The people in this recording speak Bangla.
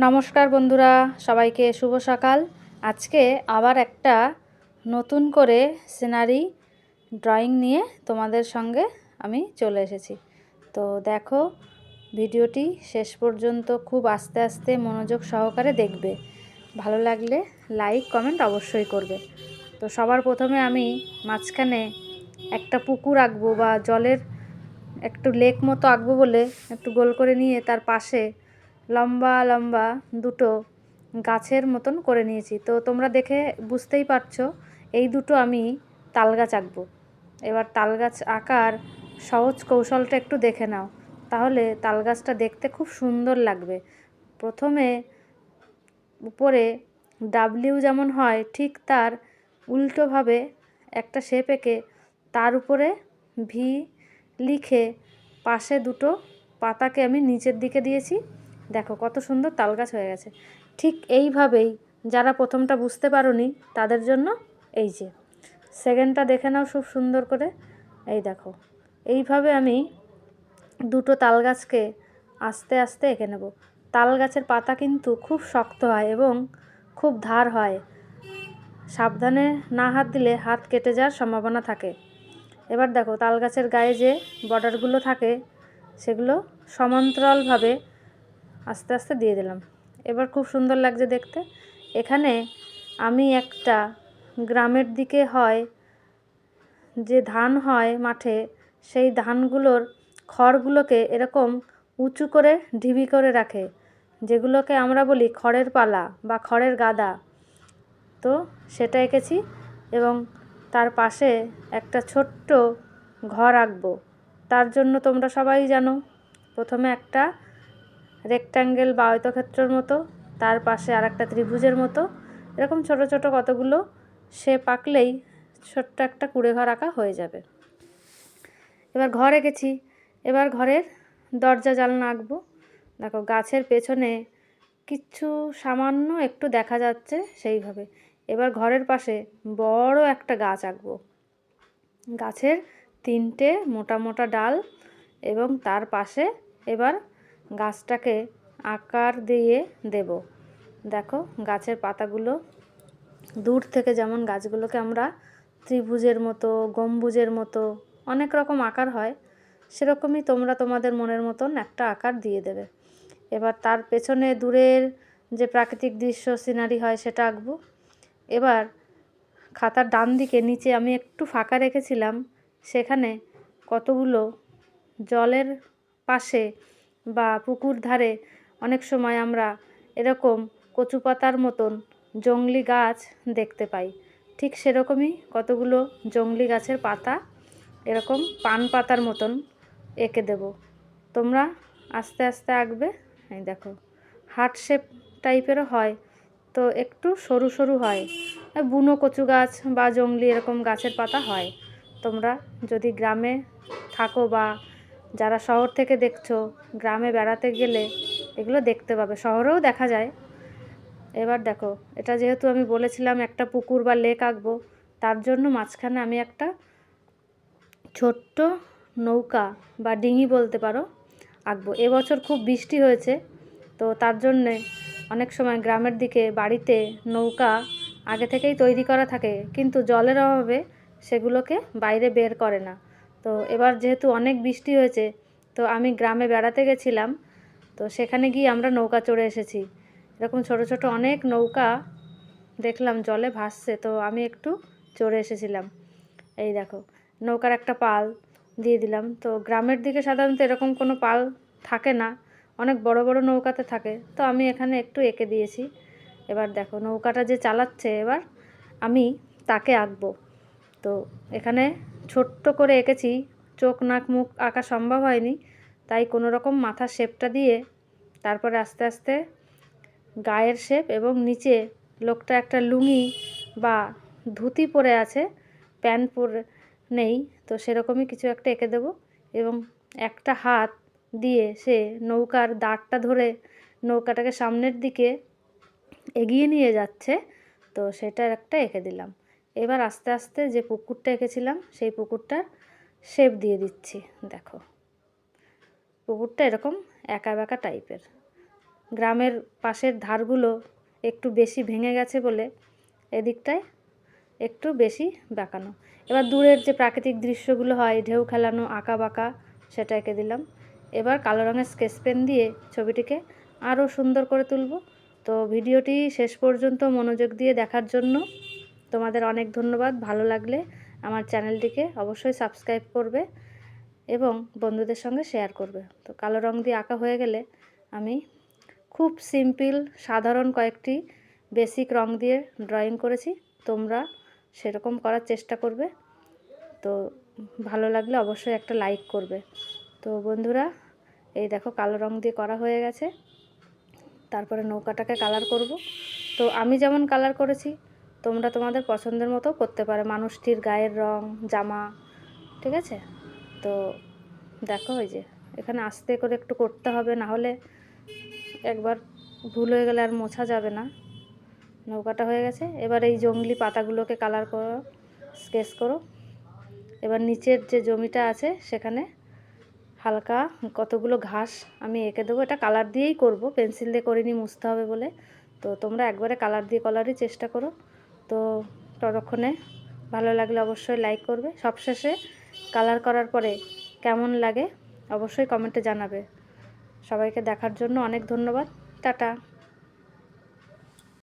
নমস্কার বন্ধুরা, সবাইকে শুভ সকাল। আজকে আবার একটা নতুন করে সিনারি ড্রয়িং নিয়ে তোমাদের সঙ্গে আমি চলে এসেছি। তো দেখো, ভিডিওটি শেষ পর্যন্ত খুব আস্তে আস্তে মনোযোগ সহকারে দেখবে। ভালো লাগলে লাইক কমেন্ট অবশ্যই করবে। তো সবার প্রথমে আমি মাঝখানে একটা পুকুর আঁকবো বা জলের একটু লেক মতো আঁকবো বলে একটু গোল করে নিয়ে তার পাশে লম্বা লম্বা দুটো গাছের মতন করে নিয়েছি। তো তোমরা দেখে বুঝতেই পারছো এই দুটো আমি তাল গাছ আঁকবো। এবার তাল গাছ আঁকার সহজ কৌশলটা একটু দেখে নাও, তাহলে তাল গাছটা দেখতে খুব সুন্দর লাগবে। প্রথমে উপরে ডাব্লিউ যেমন হয় ঠিক তার উল্টোভাবে একটা শেপ এঁকে তার উপরে ভি লিখে পাশে দুটো পাতাকে আমি নিচের দিকে দিয়েছি। দেখো কত সুন্দর তাল গাছ হয়ে গেছে। ঠিক এইভাবেই যারা প্রথমটা বুঝতে পারোনি তাদের জন্য এই যে সেকেন্ডটা দেখে নাও খুব সুন্দর করে। এই দেখো, এইভাবে আমি দুটো তাল গাছকে আস্তে আস্তে এঁকে নেব। তাল গাছের পাতা কিন্তু খুব শক্ত হয় এবং খুব ধার হয়, সাবধানে না হাত দিলে হাত কেটে যাওয়ার সম্ভাবনা থাকে। এবার দেখো, তাল গাছের গায়ে যে বর্ডারগুলো থাকে সেগুলো সমান্তরালভাবে আস্তে আস্তে দিয়ে দিলাম। এবার খুব সুন্দর লাগছে দেখতে। এখানে আমি একটা গ্রামের দিকে হয় যে ধান হয় মাঠে, সেই ধানগুলোর খড়গুলোকে এরকম উঁচু করে ঢিবি করে রাখে, যেগুলোকে আমরা বলি খড়ের পালা বা খড়ের গাদা। তো সেটা এঁকেছি এবং তার পাশে একটা ছোট্ট ঘর আঁকবো। তার জন্য তোমরা সবাই জানো, প্রথমে একটা রেক্ট্যাঙ্গেল বা আয়তক্ষেত্রের মতো, তার পাশে আর একটা ত্রিভুজের মতো এরকম ছোট ছোট কতগুলো শেপ আঁকলেই ছোট্ট একটা কুঁড়ে ঘর আঁকা হয়ে যাবে। এবার ঘর এঁকেছি, এবার ঘরের দরজা জানলা আঁকবো। দেখো, গাছের পেছনে কিচ্ছু সামান্য একটু দেখা যাচ্ছে সেইভাবে। এবার ঘরের পাশে বড় একটা গাছ আঁকবো, গাছের তিনটে মোটা মোটা ডাল এবং তার পাশে এবার গাছটাকে আকার দিয়ে দেব। দেখো, গাছের পাতাগুলো দূর থেকে যেমন গাছগুলোকে আমরা ত্রিভুজের মতো, গম্বুজের মতো অনেক রকম আকার হয়, সেরকমই তোমরা তোমাদের মনের মতন একটা আকার দিয়ে দেবে। এবার তার পেছনে দূরের যে প্রাকৃতিক দৃশ্য সিনারি হয় সেটা আঁকবো। এবার খাতার ডান দিকে নিচে আমি একটু ফাঁকা রেখেছিলাম, সেখানে কতগুলো জলের পাশে বা পুকুর ধারে অনেক সময় আমরা এরকম কচু পাতার মতন জংলি গাছ দেখতে পাই। ঠিক সেরকমই কতগুলো জংলি গাছের পাতা এরকম পান পাতার মতন এঁকে দেব। তোমরা আস্তে আস্তে আঁকবে। এই দেখো, হার্ট শেপ টাইপেরও হয়, তো একটু সরু সরু হয়। বুনো কচু গাছ বা জংলি এরকম গাছের পাতা হয়। তোমরা যদি গ্রামে থাকো বা যারা শহর থেকে দেখছো, গ্রামে বেড়াতে গেলে এগুলো দেখতে পাবে, শহরেও দেখা যায়। এবার দেখো, এটা যেহেতু আমি বলেছিলাম একটা পুকুর বা লেক আঁকবো, তার জন্য মাঝখানে আমি একটা ছোট্ট নৌকা বা ডিঙি বলতে পারো আঁকবো। এবছর খুব বৃষ্টি হয়েছে, তো তার জন্যে অনেক সময় গ্রামের দিকে বাড়িতে নৌকা আগে থেকেই তৈরি করা থাকে, কিন্তু জলের অভাবে সেগুলোকে বাইরে বের করে না। তো এবার যেহেতু অনেক বৃষ্টি হয়েছে, তো আমি গ্রামে বেড়াতে গেছিলাম, তো সেখানে গিয়ে আমরা নৌকা চড়ে এসেছি। এরকম ছোট ছোট অনেক নৌকা দেখলাম জলে ভাসছে, তো আমি একটু চড়ে এসেছিলাম। এই দেখো, নৌকার একটা পাল দিয়ে দিলাম। তো গ্রামের দিকে সাধারণত এরকম কোনো পাল থাকে না, অনেক বড় বড় নৌকাতে থাকে, তো আমি এখানে একটু এঁকে দিয়েছি। এবার দেখো, নৌকাটা যে চালাচ্ছে এবার আমি তাকে আঁকবো। তো এখানে ছোট্ট করে এঁকেছি, চোখ নাক মুখ আঁকা সম্ভব হয়নি, তাই কোনো রকম মাথার শেপটা দিয়ে তারপরে আস্তে আস্তে গায়ের শেপ এবং নিচে লোকটা একটা লুঙ্গি বা ধুতি পরে আছে, প্যান্ট পরে নেই, তো সেরকমই কিছু একটা এঁকে দেবো। এবং একটা হাত দিয়ে সে নৌকার দাঁড়টা ধরে নৌকাটাকে সামনের দিকে এগিয়ে নিয়ে যাচ্ছে, তো সেটার একটা এঁকে দিলাম। এবার আস্তে আস্তে যে পুকুরটা এঁকেছিলাম সেই পুকুরটার শেপ দিয়ে দিচ্ছি। দেখো, পুকুরটা এরকম একা বেঁকা টাইপের। গ্রামের পাশের ধারগুলো একটু বেশি ভেঙে গেছে বলে এদিকটায় একটু বেশি বাঁকানো। এবার দূরের যে প্রাকৃতিক দৃশ্যগুলো হয়, ঢেউ খেলানো, আঁকা বাঁকা, সেটা এঁকে দিলাম। এবার কালো রঙের স্কেচ পেন দিয়ে ছবিটিকে আরও সুন্দর করে তুলব। তো ভিডিওটি শেষ পর্যন্ত মনোযোগ দিয়ে দেখার জন্য তোমাদের অনেক ধন্যবাদ। ভালো লাগলে আমার চ্যানেলটিকে অবশ্যই সাবস্ক্রাইব করবে এবং বন্ধুদের সঙ্গে শেয়ার করবে। তো কালো রঙ দিয়ে আঁকা হয়ে গেলে আমি খুব সিম্পল সাধারণ কয়েকটি বেসিক রঙ দিয়ে ড্রয়িং করেছি। তোমরা সেরকম করার চেষ্টা করবে। তো ভালো লাগলে অবশ্যই একটা লাইক করবে। তো বন্ধুরা, এই দেখো কালো রঙ দিয়ে করা হয়ে গেছে। তারপরে নৌকাটাকে কালার করব। তো আমি যেমন কালার করেছি তোমরা তোমাদের পছন্দের মতো করতে পারো, মানুষটির গায়ের রং, জামা, ঠিক আছে। তো দেখো ওই যে এখানে আস্তে করে একটু করতে হবে, না হলে একবার ভুল হয়ে গেলে আর মোছা যাবে না। নৌকাটা হয়ে গেছে। এবার এই জংলি পাতাগুলোকে কালার করো, স্কেচ করো। এবার নিচের যে জমিটা আছে সেখানে হালকা কতগুলো ঘাস আমি এঁকে দেবো। এটা কালার দিয়েই করব, পেন্সিল দিয়ে করিনি, মুছতে হবে বলে। তো তোমরা একবারে কালার দিয়ে করারই চেষ্টা করো। তো ততক্ষণে ভালো লাগলে অবশ্যই লাইক করবে। সবশেষে কালার করার পরে কেমন লাগে অবশ্যই কমেন্টে জানাবে। সবাইকে দেখার জন্য অনেক ধন্যবাদ। টাটা।